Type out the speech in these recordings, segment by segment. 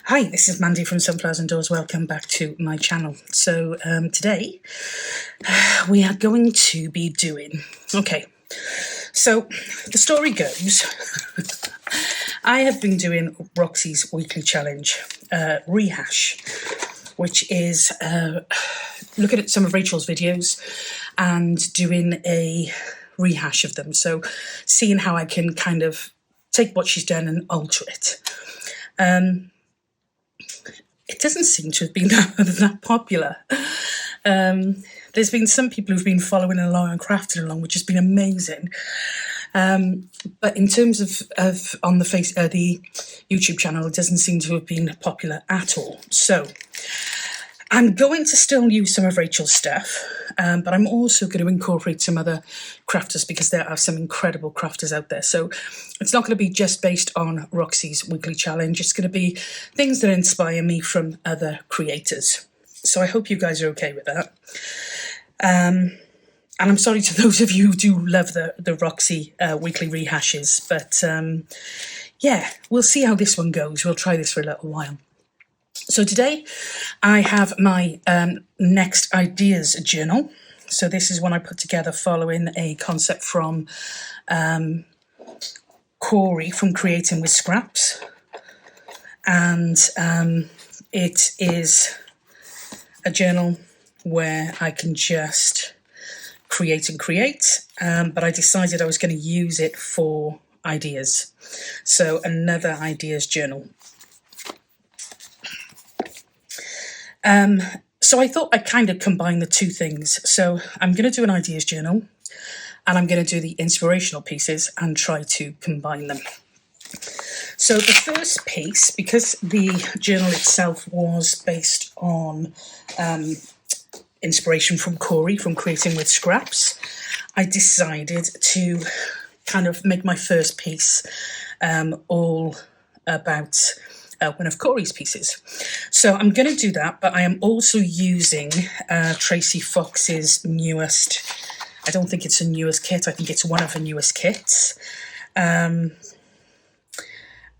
Hi, this is Mandy from Sunflowers and Doors. Welcome back to my channel. So today we are going to be doing, so the story goes, I have been doing Roxy's weekly challenge, rehash, which is looking at some of Rachel's videos and doing a rehash of them. So seeing how I can kind of take what she's done and alter it. It doesn't seem to have been that popular. There's been some people who've been following along and crafting along, which has been amazing. But in terms of on the YouTube channel, it doesn't seem to have been popular at all. So I'm going to still use some of Rachel's stuff, but I'm also going to incorporate some other crafters because there are some incredible crafters out there. So it's not going to be just based on Roxy's weekly challenge. It's going to be things that inspire me from other creators. So I hope you guys are okay with that. And I'm sorry to those of you who do love the Roxy weekly rehashes, but yeah, we'll see how this one goes. We'll try this for a little while. So today I have my next ideas journal. So this is one I put together following a concept from Corey from Creating with Scraps. And it is a journal where I can just create and create, but I decided I was going to use it for ideas. So another ideas journal. So I thought I'd kind of combine the two things. So I'm going to do an ideas journal and I'm going to do the inspirational pieces and try to combine them. So the first piece, because the journal itself was based on inspiration from Corey from Creating with Scraps, I decided to kind of make my first piece all about one of Corey's pieces. So I'm going to do that, but I am also using Tracy Fox's newest, I don't think it's her newest kit, I think it's one of her newest kits. And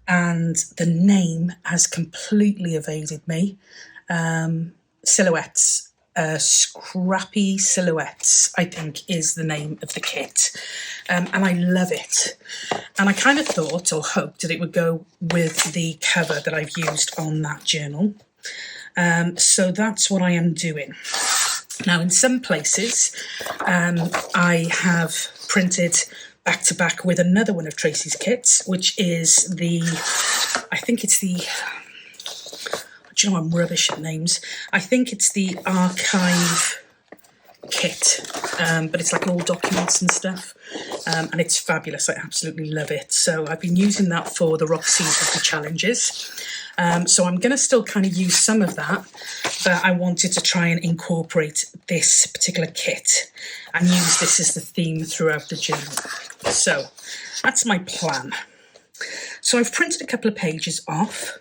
the name has completely evaded me. Silhouettes. Scrappy Silhouettes, I think, is the name of the kit. And I love it. And I kind of thought or hoped that it would go with the cover that I've used on that journal. So that's what I am doing. Now, in some places, I have printed back to back with another one of Tracy's kits, which is I think it's the, do you know, I'm rubbish at names. I think it's the archive kit, but it's like all documents and stuff, and it's fabulous. I absolutely love it. So I've been using that for the Roxy weekly challenges. So I'm going to still kind of use some of that, but I wanted to try and incorporate this particular kit and use this as the theme throughout the journal. So that's my plan. So I've printed a couple of pages off.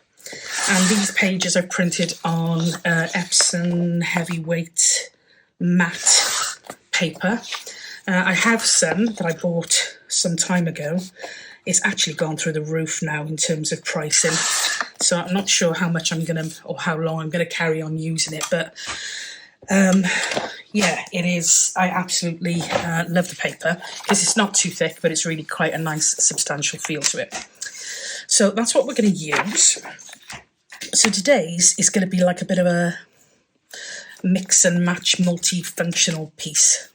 And these pages I've printed on Epson heavyweight matte paper. I have some that I bought some time ago. It's actually gone through the roof now in terms of pricing. So I'm not sure how much I'm going to, or how long I'm going to carry on using it. But yeah, it is. I absolutely love the paper because it's not too thick, but it's really quite a nice substantial feel to it. So that's what we're going to use. So today's is going to be like a bit of a mix and match multifunctional piece.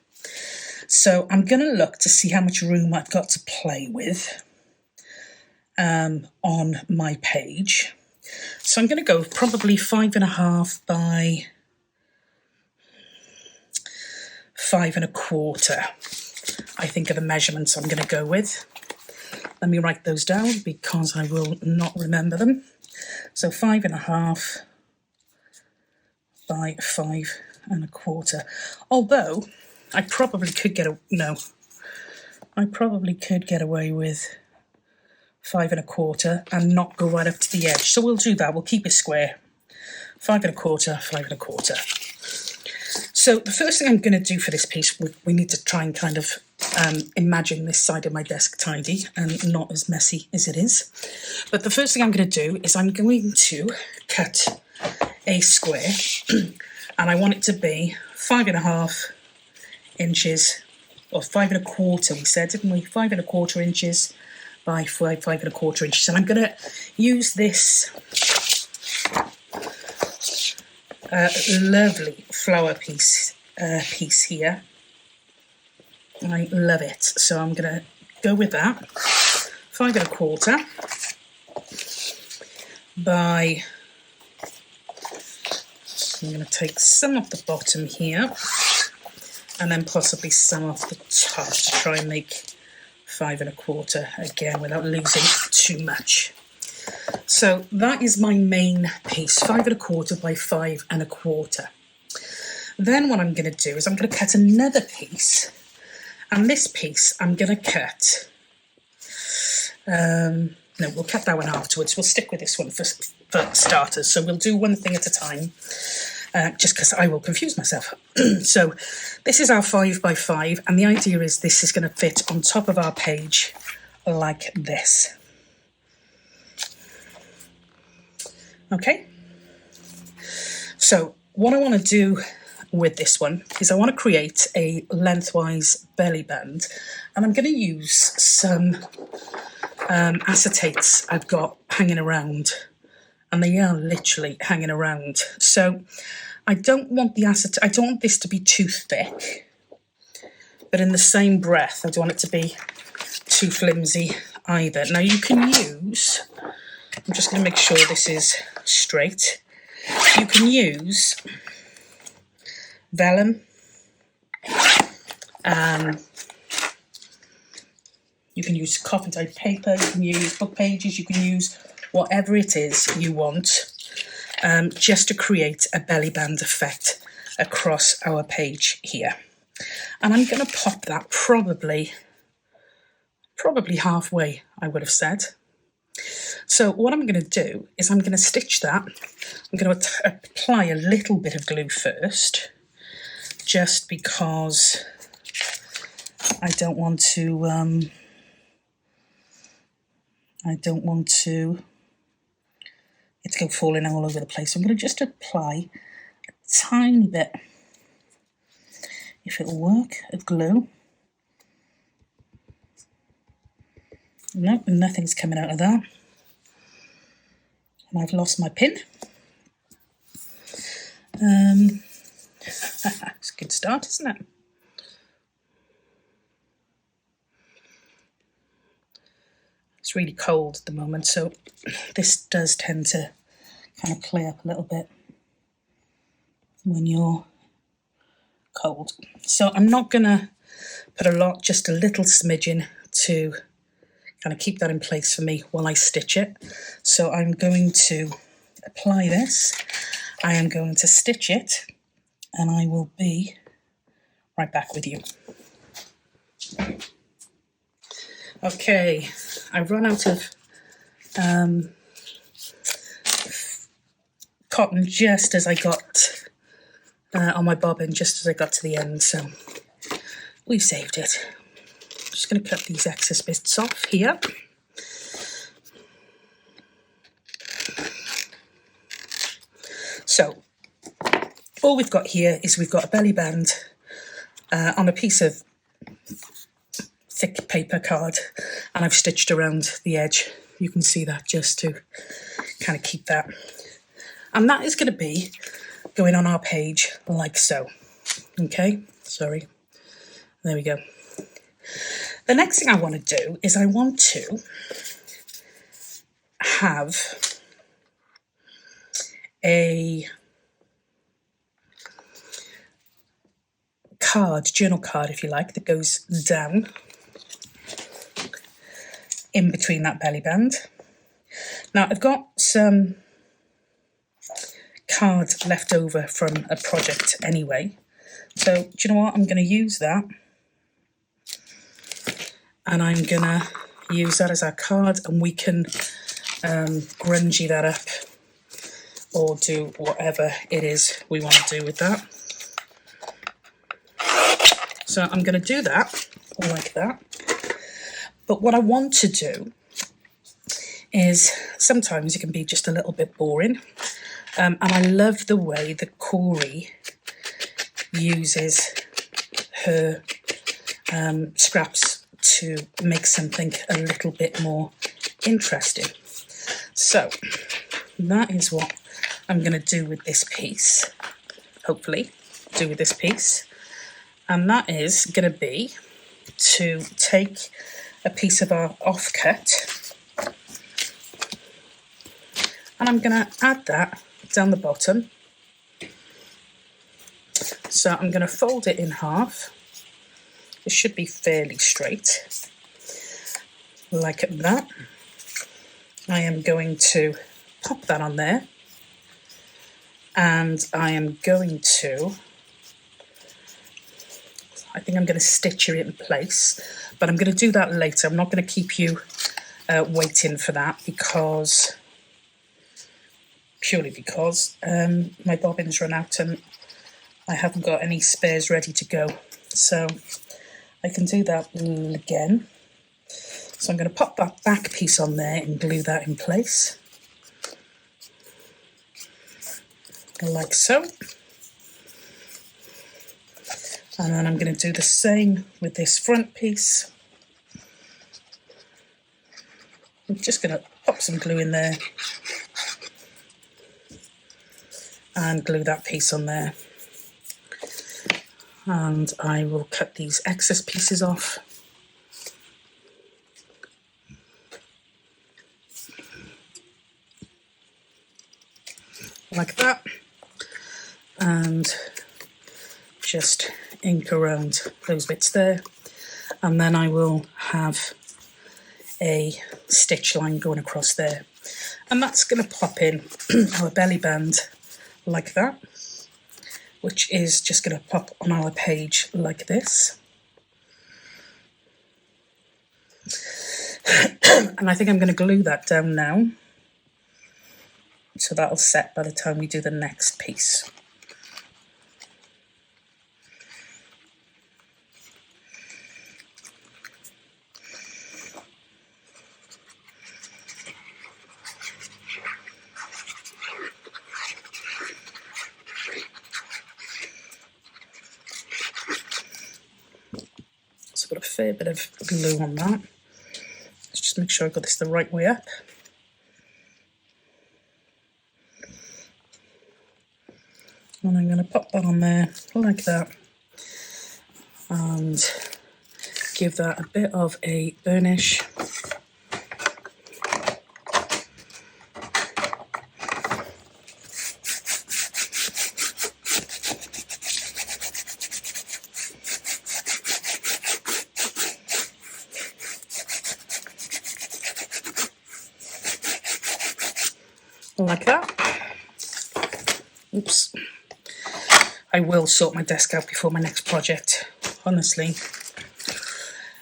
So I'm going to look to see how much room I've got to play with on my page. So I'm going to go probably 5.5 by 5.25. I think are the measurements I'm going to go with. Let me write those down because I will not remember them. So 5.5 by 5.25. Although I probably could get away with 5.25 and not go right up to the edge. So we'll do that. We'll keep it square. 5.25, 5.25. So the first thing I'm going to do for this piece, we need to try and kind of imagine this side of my desk tidy and not as messy as it is. But the first thing I'm going to do is I'm going to cut a square and I want it to be 5.5 inches, or 5.25 we said, didn't we? 5.25 inches by 5.25 inches. And I'm going to use this lovely flower piece here. I love it. So I'm going to go with that. 5.25 by, I'm going to take some off the bottom here and then possibly some off the top to try and make 5.25 again without losing too much. So that is my main piece, 5.25 by 5.25. Then what I'm going to do is I'm going to cut another piece, and this piece I'm going to cut, no, we'll cut that one afterwards. We'll stick with this one for starters. So we'll do one thing at a time, just because I will confuse myself. So this is our 5 by 5, and the idea is this is going to fit on top of our page like this. Okay, so what I want to do with this one is I want to create a lengthwise belly band, and I'm going to use some acetates I've got hanging around, and they are literally hanging around. So I don't want the acetate, I don't want this to be too thick, but in the same breath I don't want it to be too flimsy either. Now you can use, I'm just going to make sure this is straight. You can use vellum, you can use copy dyed paper, you can use book pages, you can use whatever it is you want, just to create a belly band effect across our page here. And I'm going to pop that probably halfway, I would have said. So what I'm going to do is I'm going to stitch that. I'm going to apply a little bit of glue first, just because I don't want to it to go falling all over the place. So I'm going to just apply a tiny bit, if it'll work, of glue. No, nothing's coming out of that. And I've lost my pin. It's a good start, isn't it? It's really cold at the moment, so this does tend to kind of play up a little bit when you're cold. So I'm not going to put a lot, just a little smidgen to kind of keep that in place for me while I stitch it. So I'm going to apply this, I am going to stitch it, and I will be right back with you. Okay, I've run out of cotton just as I got on my bobbin, just as I got to the end, so we've saved it. Just going to cut these excess bits off here. So all we've got here is we've got a belly band on a piece of thick paper card, and I've stitched around the edge. You can see that, just to kind of keep that. And that is going to be going on our page like so. Okay, sorry. There we go. The next thing I want to do is I want to have a card, journal card if you like, that goes down in between that belly band. Now I've got some cards left over from a project anyway, so do you know what, I'm going to use that, and I'm going to use that as our card, and we can grungy that up or do whatever it is we want to do with that. So I'm going to do that, like that. But what I want to do is, sometimes it can be just a little bit boring, and I love the way that Corey uses her scraps to make something a little bit more interesting. So that is what I'm going to do with this piece, hopefully do with this piece, and that is going to be to take a piece of our offcut, and I'm going to add that down the bottom. So I'm going to fold it in half. It should be fairly straight, like that. I am going to pop that on there, and I am going to, I think I'm going to stitch it in place, but I'm going to do that later. I'm not going to keep you waiting for that, because, purely because my bobbins run out and I haven't got any spares ready to go. So I can do that again. So I'm going to pop that back piece on there and glue that in place, like so. And then I'm going to do the same with this front piece. I'm just going to pop some glue in there and glue that piece on there. And I will cut these excess pieces off. Like that. And just ink around those bits there. And then I will have a stitch line going across there. And that's going to pop in our belly band like that, which is just going to pop on our page like this. And I think I'm going to glue that down now, so that'll set by the time we do the next piece. So I've got a fair bit of glue on that. Let's just make sure I've got this the right way up. And I'm going to pop that on there like that and give that a bit of a burnish. Like that. Oops. I will sort my desk out before my next project, honestly.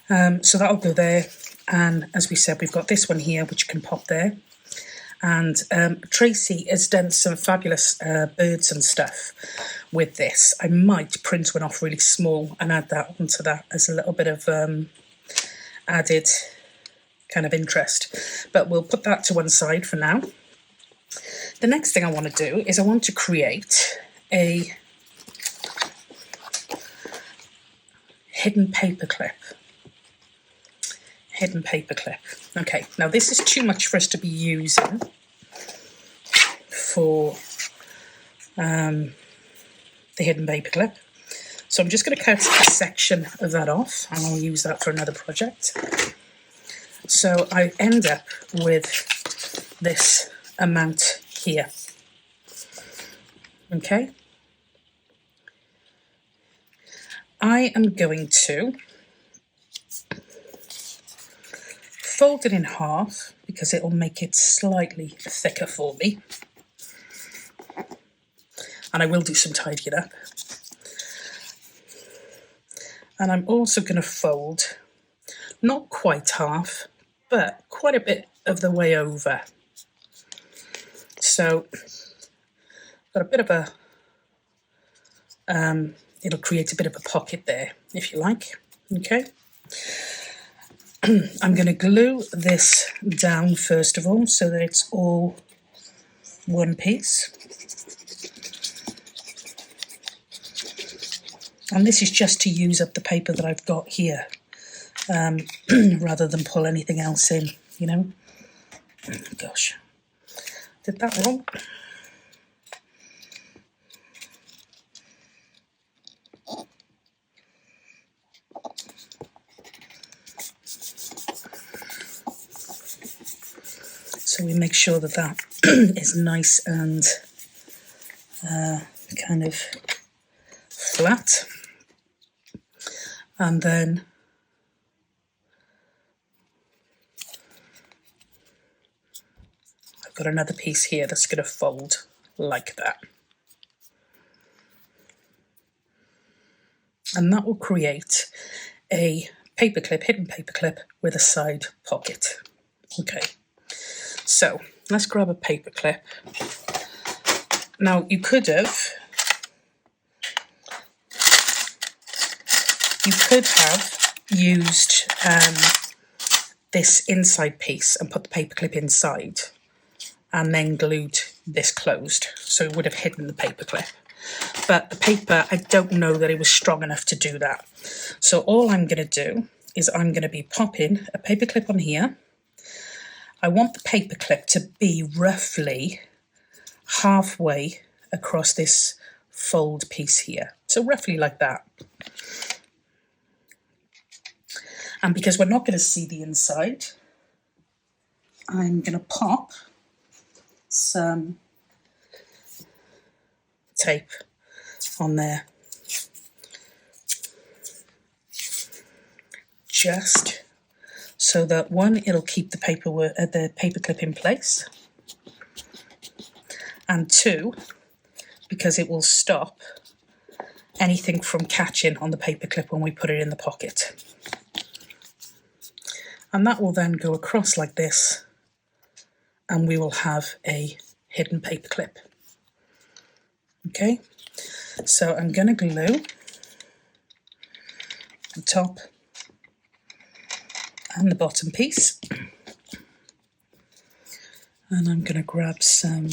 So that'll go there. And as we said, we've got this one here, which can pop there. And Tracy has done some fabulous birds and stuff with this. I might print one off really small and add that onto that as a little bit of added kind of interest. But we'll put that to one side for now. The next thing I want to do is I want to create a hidden paperclip. Hidden paperclip. Okay, now this is too much for us to be using for the hidden paperclip. So I'm just going to cut a section of that off and I'll use that for another project. So I end up with this amount here. Okay. I am going to fold it in half because it'll make it slightly thicker for me. And I will do some tidying up. And I'm also going to fold, not quite half, but quite a bit of the way over. So, got a bit of a, it'll create a bit of a pocket there, if you like, okay? I'm going to glue this down first of all so that it's all one piece. And this is just to use up the paper that I've got here, rather than pull anything else in, you know. Gosh, did that wrong. So we make sure that that is nice and kind of flat. And then I've got another piece here that's going to fold like that. And that will create a paperclip, hidden paperclip with a side pocket. Okay, so let's grab a paperclip. Now you could have used this inside piece and put the paperclip inside and then glued this closed, so it would have hidden the paperclip. But the paper, I don't know that it was strong enough to do that. So all I'm going to do is I'm going to be popping a paperclip on here. I want the paperclip to be roughly halfway across this fold piece here. So roughly like that. And because we're not going to see the inside, I'm going to pop some tape on there, just so that one, it'll keep the paperclip in place, and two, because it will stop anything from catching on the paperclip when we put it in the pocket. And that will then go across like this, and we will have a hidden paperclip. Okay, so I'm going to glue the top and the bottom piece, and I'm going to grab some,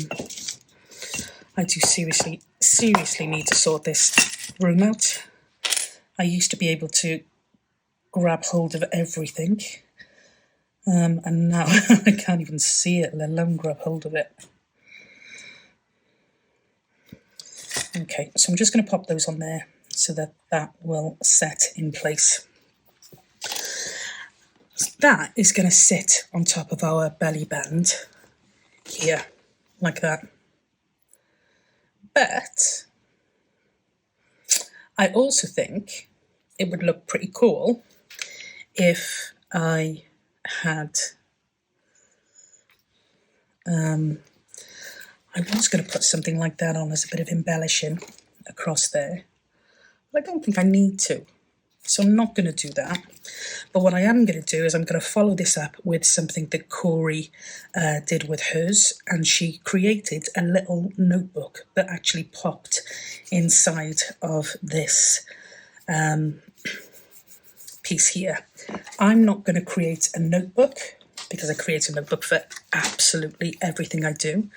I do seriously need to sort this room out. I used to be able to grab hold of everything, and now I can't even see it, let alone grab hold of it. Okay, so I'm just going to pop those on there so that that will set in place. That is going to sit on top of our belly band here, like that. But I also think it would look pretty cool if I had, I was going to put something like that on as a bit of embellishing across there, but I don't think I need to, so I'm not going to do that. But what I am going to do is I'm going to follow this up with something that Corey did with hers, and she created a little notebook that actually popped inside of this piece here. I'm not going to create a notebook because I create a notebook for absolutely everything I do.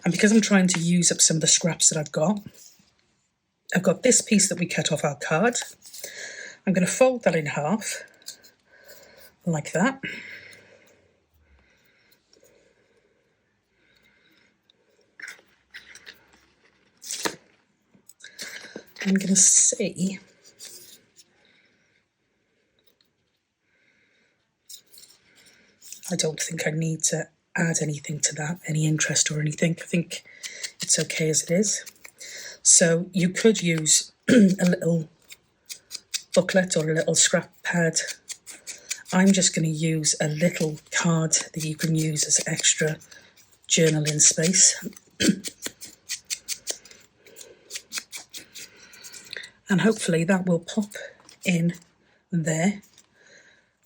And because I'm trying to use up some of the scraps that I've got this piece that we cut off our card. I'm going to fold that in half, like that. I'm going to see I don't think I need to add anything to that, any interest or anything. I think it's okay as it is. So you could use a little booklet or a little scrap pad. I'm just going to use a little card that you can use as extra journaling space. And hopefully that will pop in there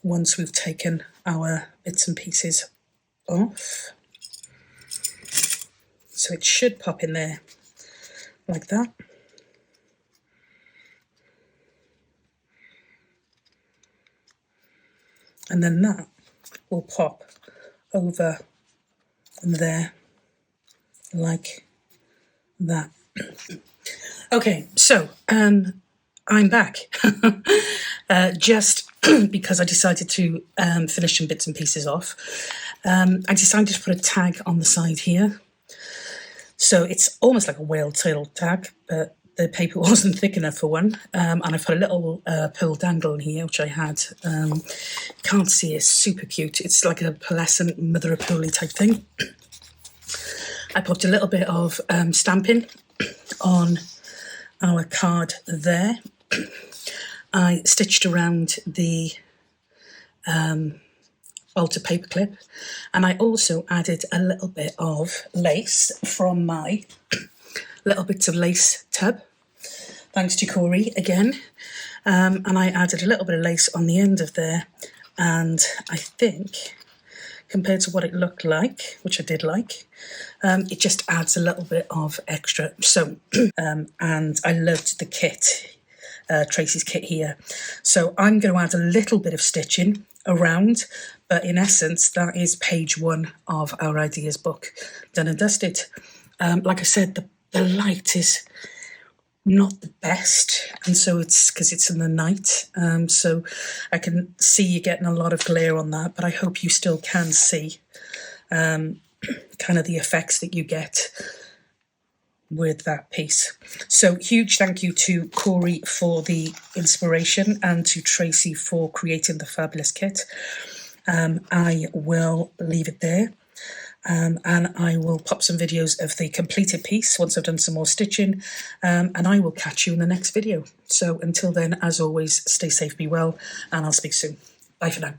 once we've taken our bits and pieces off. So it should pop in there like that. and then that will pop over there like that. Okay, so I'm back. Just because I decided to finish some bits and pieces off. I decided to put a tag on the side here. So it's almost like a whale tail tag, but the paper wasn't thick enough for one. And I put a little pearl dangle in here, which I had. Can't see, it's super cute. It's like a pearlescent mother of pearl type thing. I popped a little bit of stamping on our card there. I stitched around the altar paperclip, and I also added a little bit of lace from my little bits of lace tub, thanks to Corey again. And I added a little bit of lace on the end of there, and I think compared to what it looked like, which I did like, it just adds a little bit of extra. So and I loved the kit, Tracy's kit here. So I'm going to add a little bit of stitching around, but in essence that is page 1 of our ideas book, done and dusted. Like I said, the light is not the best, and so it's because it's in the night, so I can see you getting a lot of glare on that, but I hope you still can see kind of the effects that you get with that piece. So huge thank you to Corey for the inspiration and to Tracy for creating the fabulous kit. I will leave it there, and I will pop some videos of the completed piece once I've done some more stitching, and I will catch you in the next video. So until then, as always, stay safe, be well, and I'll speak soon. Bye for now.